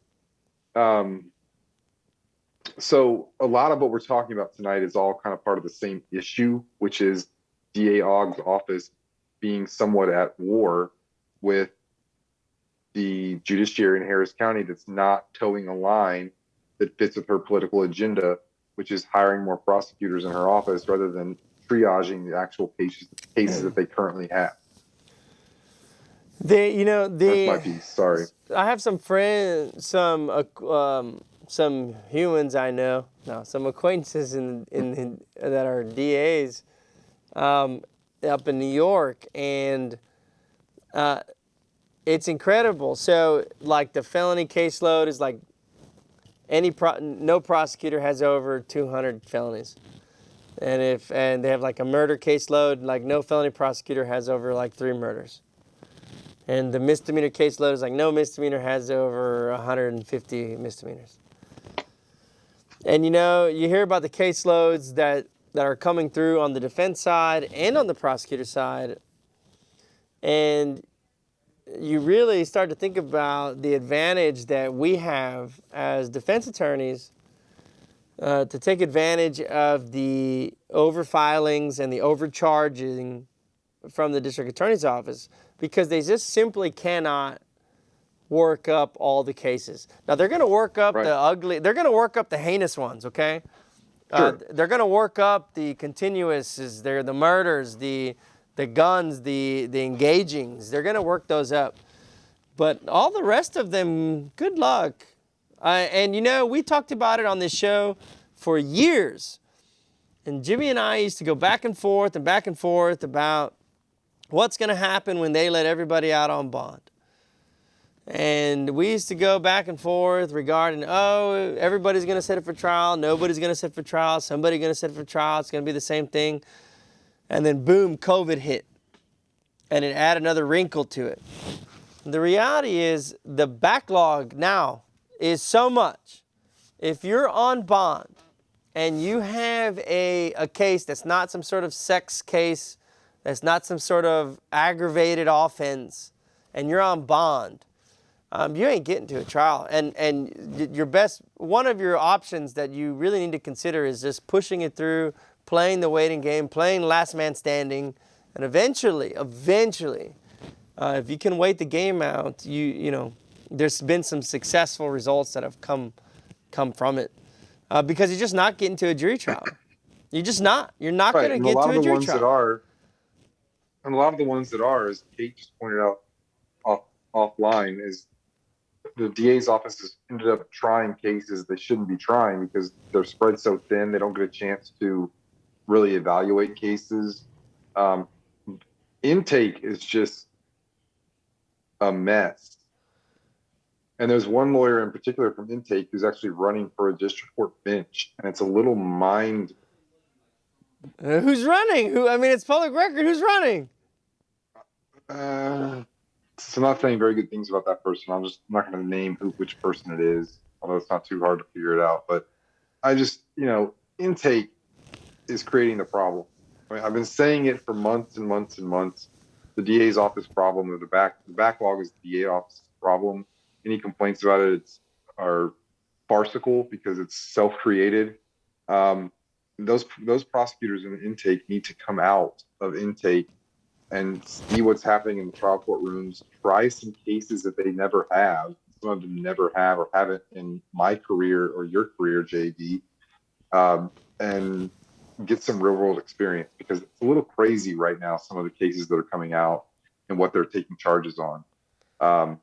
So a lot of what we're talking about tonight is all kind of part of the same issue, which is DA Ogg's office being somewhat at war with the judiciary in Harris County that's not towing a line that fits with her political agenda, which is hiring more prosecutors in her office rather than triaging the actual cases that they currently have. That's my piece. Sorry. I have some friends, some humans I know, some acquaintances that are DAs up in New York, and it's incredible. So, like, the felony caseload is like no prosecutor has over 200 felonies, and they have like a murder caseload, like no felony prosecutor has over like 3 murders. And the misdemeanor caseload is like no misdemeanor has over 150 misdemeanors. And you hear about the caseloads that are coming through on the defense side and on the prosecutor side. And you really start to think about the advantage that we have as defense attorneys to take advantage of the overfilings and the overcharging from the district attorney's office, because they just simply cannot work up all the cases. Now, they're going to work up they're going to work up the heinous ones, okay? Sure. They're going to work up the continuouses, the murders, the guns, the engagings. They're going to work those up. But all the rest of them, good luck. And we talked about it on this show for years. And Jimmy and I used to go back and forth about what's going to happen when they let everybody out on bond. And we used to go back and forth regarding, everybody's going to set it for trial, nobody's going to set it for trial, somebody's going to set it for trial, it's going to be the same thing. And then boom, COVID hit. And it added another wrinkle to it. The reality is the backlog now is so much. If you're on bond and you have a case that's not some sort of sex case, that's not some sort of aggravated offense, and you're on bond, you ain't getting to a trial. And one of your options that you really need to consider is just pushing it through, playing the waiting game, playing last man standing, and eventually, if you can wait the game out, you know, there's been some successful results that have come from it, because you're just not getting to a jury trial. You're just not. You're not Right, going to and get to a jury trial. And a lot of the ones that are, as Kate just pointed out offline, is the DA's office has ended up trying cases they shouldn't be trying because they're spread so thin, they don't get a chance to really evaluate cases. Intake is just a mess. And there's one lawyer in particular from Intake who's actually running for a district court bench, and it's a little mind. Who's running? I mean, it's public record. Who's running? So I'm not saying very good things about that person. I'm not going to name which person it is, although it's not too hard to figure it out. But I just, you know, Intake is creating the problem. I mean, I've been saying it for months and months and months. The DA's office problem, or the backlog is the DA office problem. Any complaints about it are farcical because it's self-created. Those prosecutors in Intake need to come out of Intake and see what's happening in the trial court rooms, try some cases that they never have. Some of them never have or haven't in my career or your career, JD, and get some real world experience, because it's a little crazy right now, some of the cases that are coming out and what they're taking charges on.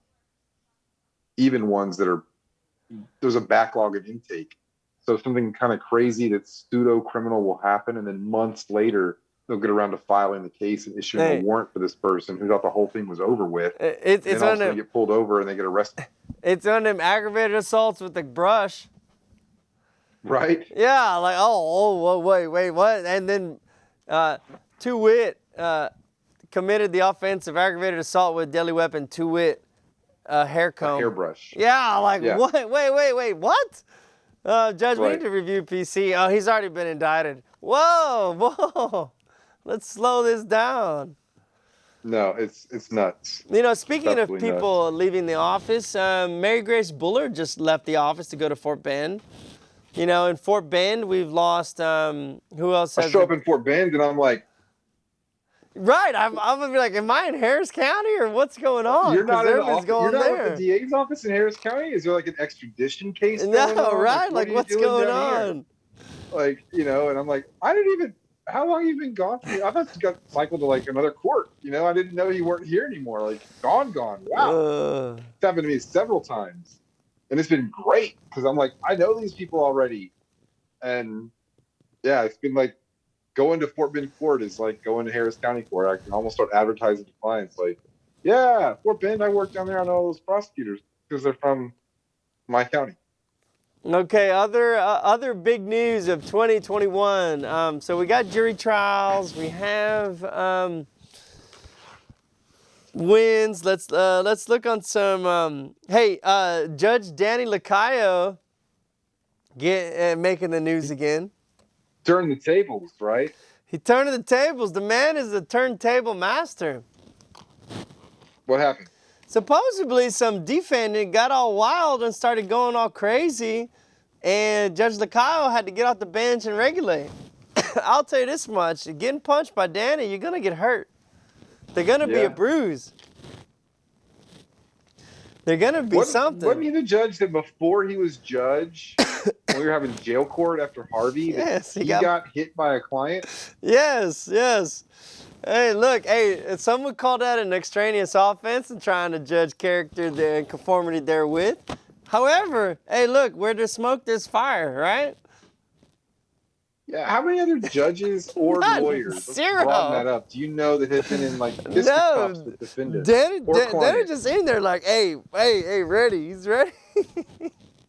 Even ones that there's a backlog of Intake. So something kind of crazy that's pseudo criminal will happen, and then months later they'll get around to filing the case and issuing a warrant for this person who thought the whole thing was over with. It's and then they get pulled over and they get arrested. It's on them aggravated assaults with the brush. Right? Yeah, like, wait, what? And then Two-Wit committed the offense of aggravated assault with deadly weapon, Two-Wit hair comb. A hairbrush. Yeah, like, what? Wait, what? Judge, we need to review PC. Oh, he's already been indicted. Whoa. Let's slow this down. No, it's nuts. You know, speaking of people nuts. leaving the office, Mary Grace Bullard just left the office to go to Fort Bend. You know, in Fort Bend, we've lost, who else I show up in Fort Bend and I'm like, right, I'm going to be like, am I in Harris County or what's going on? You're not in the office. You're not with the DA's office in Harris County? Is there like an extradition case going on? No, right? Like what's going on? Here? Like, you know, and I'm like, how long have you been gone? I've just got cycled to like another court. You know, I didn't know you weren't here anymore. Like, gone. Wow. It's happened to me several times. And it's been great because I'm like, I know these people already. And yeah, it's been like going to Fort Bend court is like going to Harris County court. I can almost start advertising to clients like, yeah, Fort Bend, I work down there. I know all those prosecutors because they're from my county. Okay, other big news of 2021. So we got jury trials. We have wins. Let's look on some. Judge Danny Lacayo making the news again. Turn the tables, right? He turned the tables. The man is a turntable master. What happened? Supposedly, some defendant got all wild and started going all crazy, and Judge Lacayo had to get off the bench and regulate. I'll tell you this much, getting punched by Danny, you're going to get hurt. They're going to be a bruise. They're going to be something. Wasn't he the judge that before he was judge, when we were having jail court after Harvey, yes, he got hit by a client? Yes. Hey, look, some would call that an extraneous offense and trying to judge character and conformity therewith. However, hey, look, where there's smoke, there's fire, right? Yeah, how many other judges or lawyers brought that up? Do you know that have been in like fisticuffs with defendants? Danny just in there like, hey, ready, he's ready.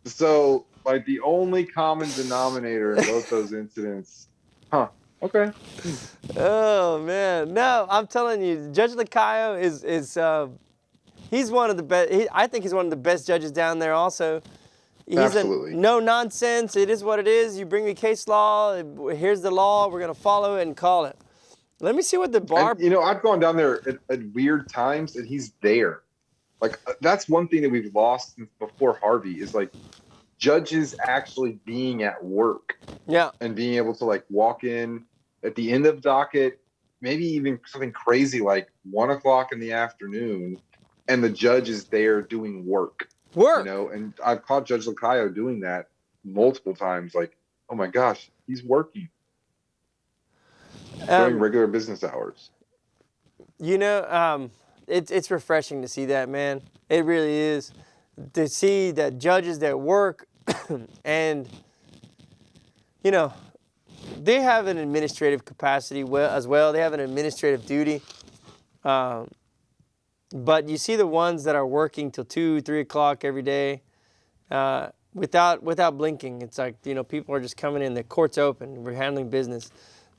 So, like the only common denominator in both those incidents, okay. Oh man, no, I'm telling you, Judge Lacayo is he's one of the best. I think he's one of the best judges down there. Also, he's Absolutely. No nonsense. It is what it is. You bring me case law. Here's the law. We're gonna follow it and call it. Let me see what the bar. And, you know, I've gone down there at weird times, and he's there. Like that's one thing that we've lost since before Harvey is like judges actually being at work Yeah. and being able to like walk in at the end of docket, maybe even something crazy like 1 o'clock in the afternoon, and the judge is there doing work. Work. You know, and I've caught Judge Lacayo doing that multiple times. Like, oh my gosh, he's working during regular business hours. You know, it's refreshing to see that, man. It really is. To see that judges that work and, you know, they have an administrative capacity as well. They have an administrative duty. But you see the ones that are working till 2, 3 o'clock every day without blinking. It's like, you know, people are just coming in, the court's open, we're handling business.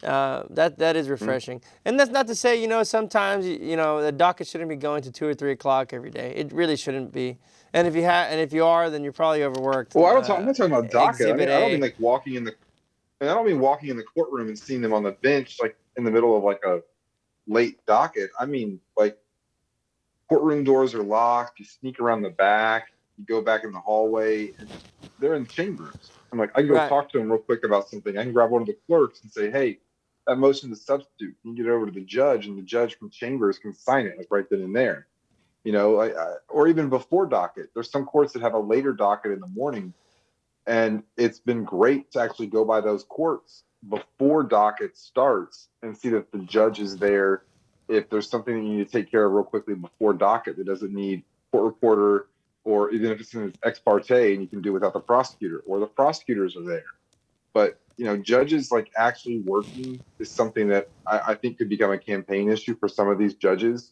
That is refreshing. And that's not to say, you know, sometimes, you know, the docket shouldn't be going to 2 or 3 o'clock every day. It really shouldn't be. And if you are, then you're probably overworked. Well, I'm not talking about docket. I don't mean A. like walking in the. And I don't mean walking in the courtroom and seeing them on the bench like in the middle of like a late docket. I mean like courtroom doors are locked. You sneak around the back. You go back in the hallway. And they're in chambers. I'm like, I can go talk to them real quick about something. I can grab one of the clerks and say, hey, that motion to substitute. Can you get it over to the judge? And the judge from chambers can sign it like right then and there. You know, or even before docket. There's some courts that have a later docket in the morning. And it's been great to actually go by those courts before docket starts and see that the judge is there. If there's something that you need to take care of real quickly before docket that doesn't need court reporter, or even if it's in ex parte and you can do without the prosecutor, or the prosecutors are there. But, you know, judges like actually working is something that I think could become a campaign issue for some of these judges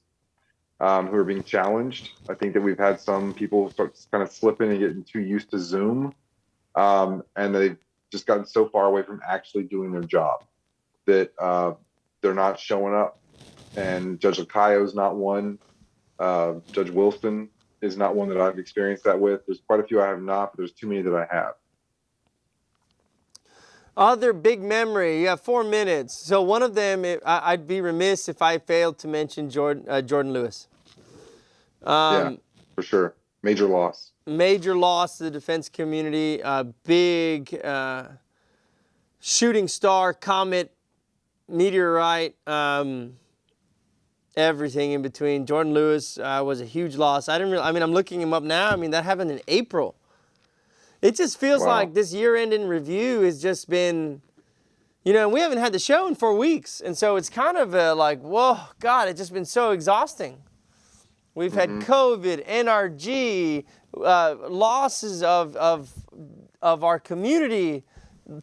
who are being challenged. I think that we've had some people start kind of slipping and getting too used to Zoom. And they've just gotten so far away from actually doing their job that they're not showing up. And Judge Lacayo is not one. Judge Wilson is not one that I've experienced that with. There's quite a few I have not, but there's too many that I have. Other big memory. You have 4 minutes. So one of them, I'd be remiss if I failed to mention Jordan Lewis. Yeah, for sure. Major loss. Major loss to the defense community. Big shooting star, comet, meteorite, everything in between. Jordan Lewis was a huge loss. I'm looking him up now. I mean, that happened in April. It just feels like this year-end in review has just been, you know, we haven't had the show in 4 weeks. And so it's kind of like, whoa, God, it's just been so exhausting. We've had COVID, NRG, losses of our community,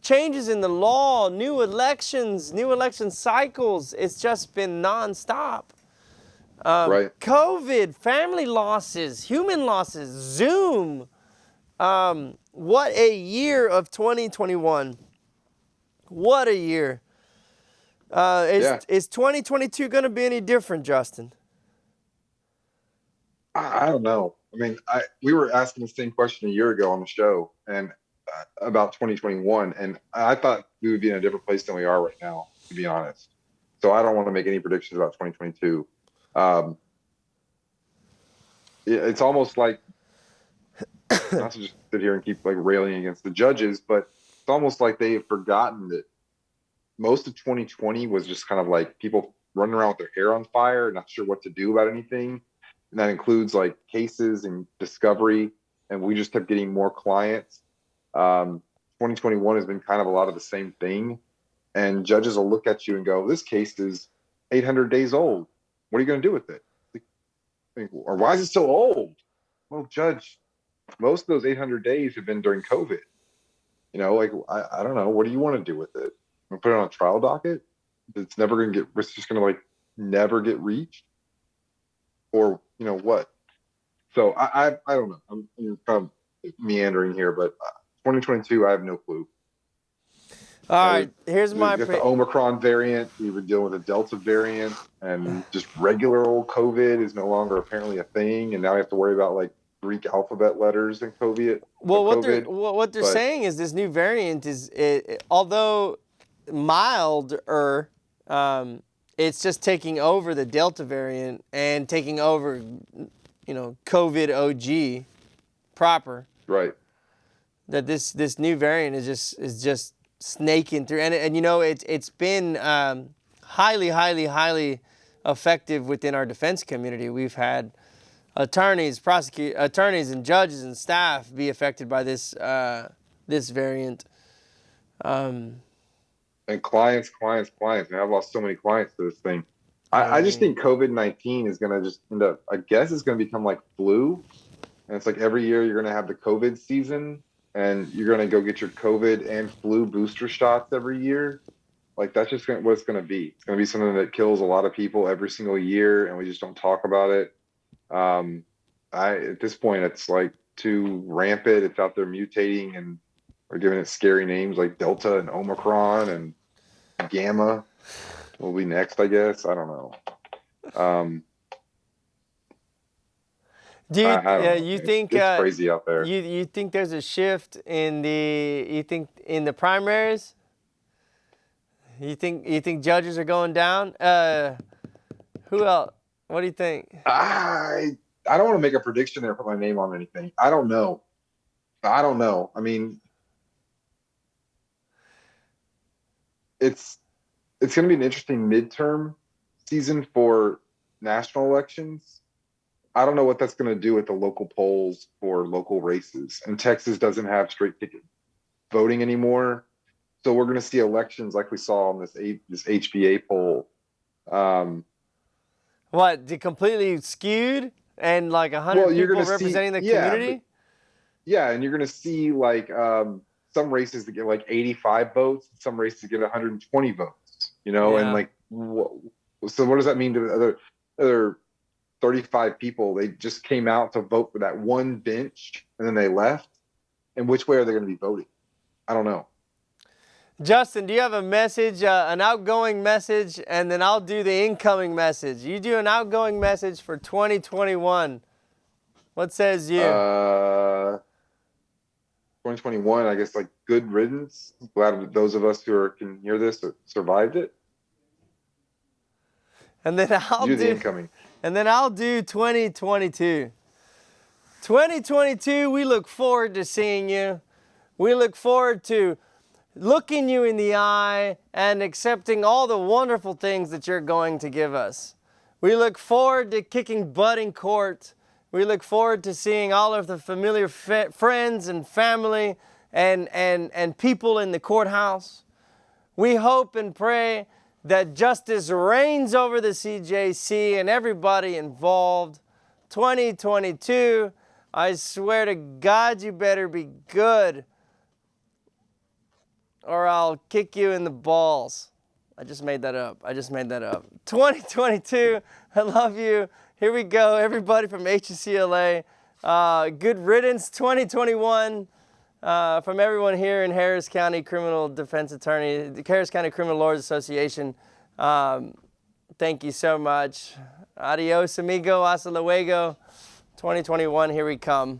changes in the law, new election cycles. It's just been nonstop. COVID, family losses, human losses, Zoom. What a year of 2021. What a year. Is 2022 going to be any different, Justin? I don't know. I mean, we were asking the same question a year ago on the show and about 2021, and I thought we would be in a different place than we are right now, to be honest. So I don't want to make any predictions about 2022. It's almost like, not to just sit here and keep like railing against the judges, but it's almost like they have forgotten that most of 2020 was just kind of like people running around with their hair on fire, not sure what to do about anything. And that includes like cases and discovery. And we just kept getting more clients. 2021 has been kind of a lot of the same thing. And judges will look at you and go, this case is 800 days old. What are you going to do with it? Or why is it so old? Well, judge, most of those 800 days have been during COVID. You know, like, I don't know. What do you want to do with it? Put it on a trial docket? It's never going to get, it's just going to like never get reached? Or, you know, what? So I don't know. I'm kind of meandering here, but 2022, I have no clue. All right, here's my... the Omicron variant, we were dealing with a Delta variant, and just regular old COVID is no longer apparently a thing, and now we have to worry about like Greek alphabet letters in COVID. Well, what they're saying is this new variant is, although milder, it's just taking over the Delta variant and taking over COVID OG proper. Right. That this new variant is just snaking through, and it's been highly effective within our defense community. We've had attorneys and judges and staff be affected by this variant. And clients. I've lost so many clients to this thing. I just think COVID-19 is going to just end up, I guess it's going to become like flu. And it's like every year you're going to have the COVID season and you're going to go get your COVID and flu booster shots every year. Like that's just what it's going to be. It's going to be something that kills a lot of people every single year. And we just don't talk about it. At this point, it's like too rampant. It's out there mutating and we're giving it scary names like Delta and Omicron and Gamma will be next, I guess. I don't know. Do you, I don't know. you think it's crazy out there? You think there's a shift in the primaries? You think judges are going down? Who else? What do you think? I don't want to make a prediction there, put my name on anything. I don't know. I mean, it's going to be an interesting midterm season for national elections. I don't know what that's going to do with the local polls for local races. And Texas doesn't have straight ticket voting anymore. So we're going to see elections like we saw on this HBA poll. What, completely skewed and like 100 people representing the community? Yeah, and you're going to see like some races that get like 85 votes, some races that get 120 votes, and like, so what does that mean to the other 35 people? They just came out to vote for that one bench and then they left. And which way are they going to be voting? I don't know. Justin, do you have a message, an outgoing message, and then I'll do the incoming message. You do an outgoing message for 2021. What says you? 2021, I guess, like good riddance. Glad that those of us who can hear this survived it. And then I'll do the incoming. And then I'll do 2022. 2022, we look forward to seeing you. We look forward to looking you in the eye and accepting all the wonderful things that you're going to give us. We look forward to kicking butt in court. We look forward to seeing all of the familiar friends and family and people in the courthouse. We hope and pray that justice reigns over the CJC and everybody involved. 2022, I swear to God, you better be good, or I'll kick you in the balls. I just made that up. 2022, I love you. Here we go, everybody from HCLA. Good riddance 2021 from everyone here in Harris County Criminal Defense Attorney, the Harris County Criminal Lawyers Association. Thank you so much. Adios, amigo. Hasta luego. 2021, here we come.